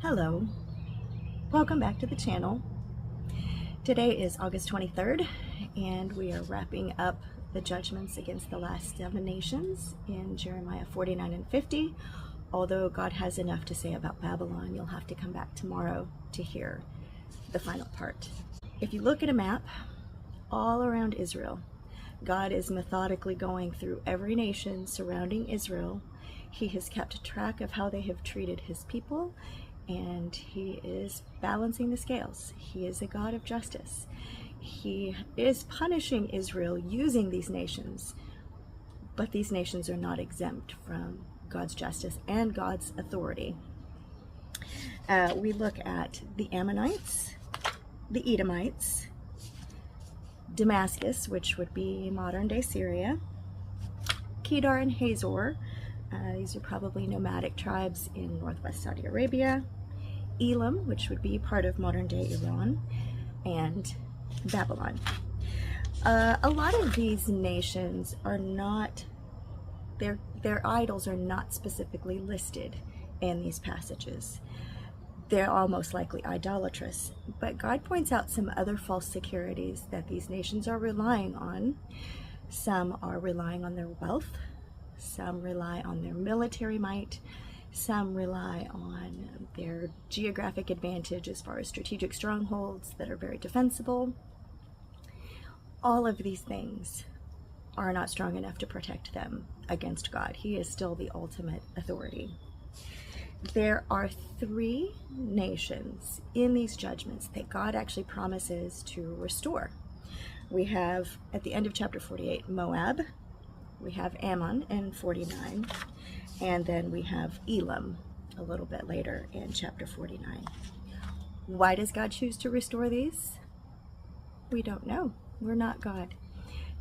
Hello, welcome back to the channel. Today is August 23rd and we are wrapping up the judgments against the last 7 nations in Jeremiah 49 and 50. Although God has enough to say about Babylon, you'll have to come back tomorrow to hear the final part. If you look at a map all around Israel, God is methodically going through every nation surrounding Israel. He has kept track of how they have treated his people, and he is balancing the scales. He is a God of justice. He is punishing Israel using these nations, but these nations are not exempt from God's justice and God's authority. We look at the Ammonites, the Edomites, Damascus, which would be modern-day Syria, Kedar and Hazor. These are probably nomadic tribes in northwest Saudi Arabia, Elam, which would be part of modern-day Iran, and Babylon. A lot of these nations are not, their idols are not specifically listed in these passages. They're all most likely idolatrous, but God points out some other false securities that these nations are relying on. Some are relying on their wealth, some rely on their military might, some rely on their geographic advantage as far as strategic strongholds that are very defensible. All of these things are not strong enough to protect them against God. He is still the ultimate authority. There are 3 nations in these judgments that God actually promises to restore. We have, at the end of chapter 48, Moab. We have Ammon in 49, and then we have Elam a little bit later in chapter 49. Why does God choose to restore these? We don't know. We're not God.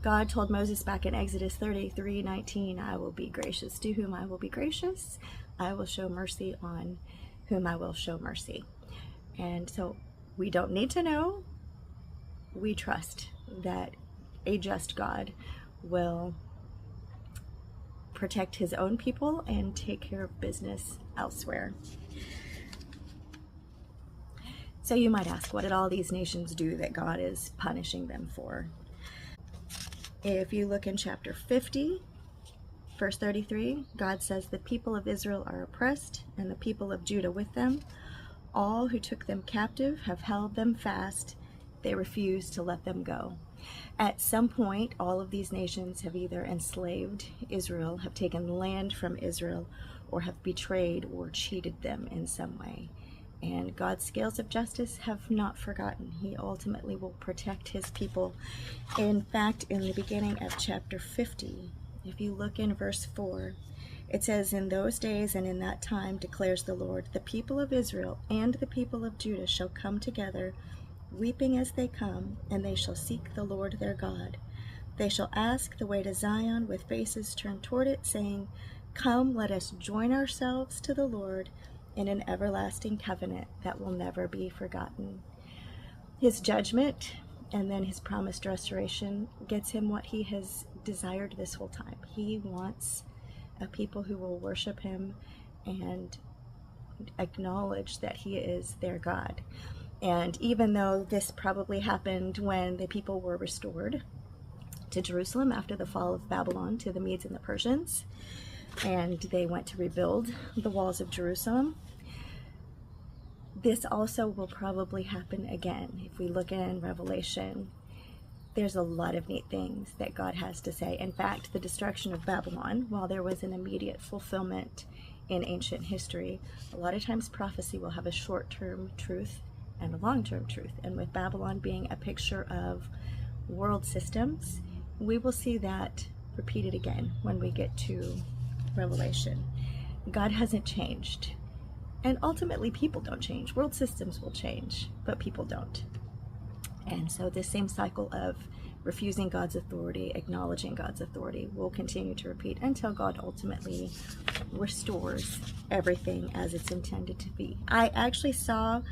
God told Moses back in Exodus 33:19, I will be gracious to whom I will be gracious. I will show mercy on whom I will show mercy. And so we don't need to know. We trust that a just God will protect his own people and take care of business elsewhere. So you might ask, what did all these nations do that God is punishing them for? If you look in chapter 50, verse 33, God says, the people of Israel are oppressed, and the people of Judah with them. All who took them captive have held them fast. They refuse to let them go. At some point, all of these nations have either enslaved Israel, have taken land from Israel, or have betrayed or cheated them in some way. And God's scales of justice have not forgotten. He ultimately will protect his people. In fact, in the beginning of chapter 50, if you look in verse 4, it says, in those days and in that time, declares the Lord, the people of Israel and the people of Judah shall come together, weeping as they come, and they shall seek the Lord their God. They shall ask the way to Zion with faces turned toward it, saying, come, let us join ourselves to the Lord in an everlasting covenant that will never be forgotten. His judgment and then his promised restoration gets him what he has desired this whole time. He wants a people who will worship him and acknowledge that he is their God. And even though this probably happened when the people were restored to Jerusalem after the fall of Babylon to the Medes and the Persians, and they went to rebuild the walls of Jerusalem, this also will probably happen again. If we look in Revelation, there's a lot of neat things that God has to say. In fact, the destruction of Babylon, while there was an immediate fulfillment in ancient history, a lot of times prophecy will have a short-term truth and a long-term truth. And with Babylon being a picture of world systems, we will see that repeated again when we get to Revelation. God hasn't changed. And ultimately, people don't change. World systems will change, but people don't. And so this same cycle of refusing God's authority, acknowledging God's authority, will continue to repeat until God ultimately restores everything as it's intended to be. I actually saw,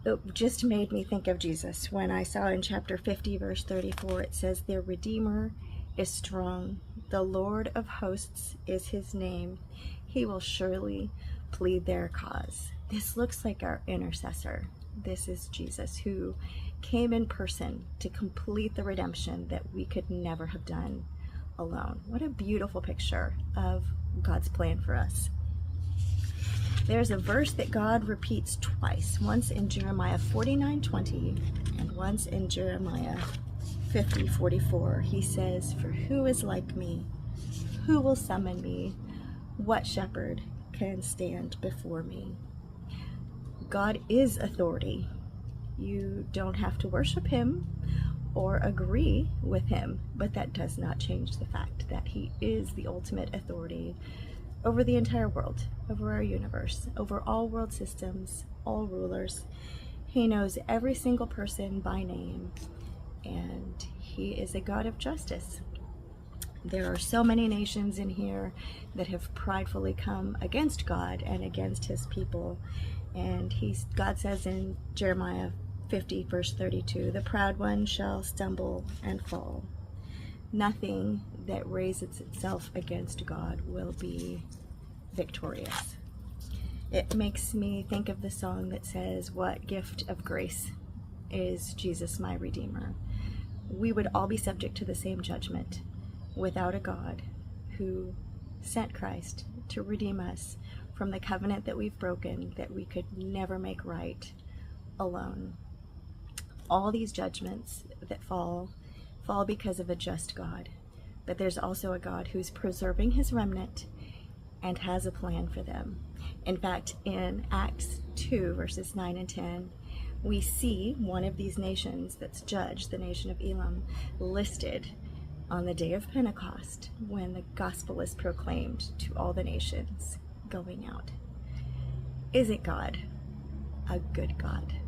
it just made me think of Jesus when I saw in chapter 50, verse 34, it says, their Redeemer is strong. The Lord of hosts is his name. He will surely plead their cause. This looks like our intercessor. This is Jesus, who came in person to complete the redemption that we could never have done alone. What a beautiful picture of God's plan for us. There's a verse that God repeats twice, once in Jeremiah 49:20 and once in Jeremiah 50:44. He says, "For who is like me? Who will summon me? What shepherd can stand before me?" God is authority. You don't have to worship him or agree with him, but that does not change the fact that he is the ultimate authority over the entire world, over our universe, over all world systems, all rulers. He knows every single person by name, and he is a God of justice. There are so many nations in here that have pridefully come against God and against his people. And God says in Jeremiah 50, verse 32, "The proud one shall stumble and fall." Nothing that raises itself against God will be victorious. It makes me think of the song that says, "What gift of grace is Jesus my Redeemer?" We would all be subject to the same judgment without a God who sent Christ to redeem us from the covenant that we've broken, that we could never make right alone. All these judgments that fall because of a just God. But there's also a God who's preserving his remnant and has a plan for them. In fact, in Acts 2, verses 9 and 10, we see one of these nations that's judged, the nation of Elam, listed on the day of Pentecost when the gospel is proclaimed to all the nations going out. Isn't God a good God?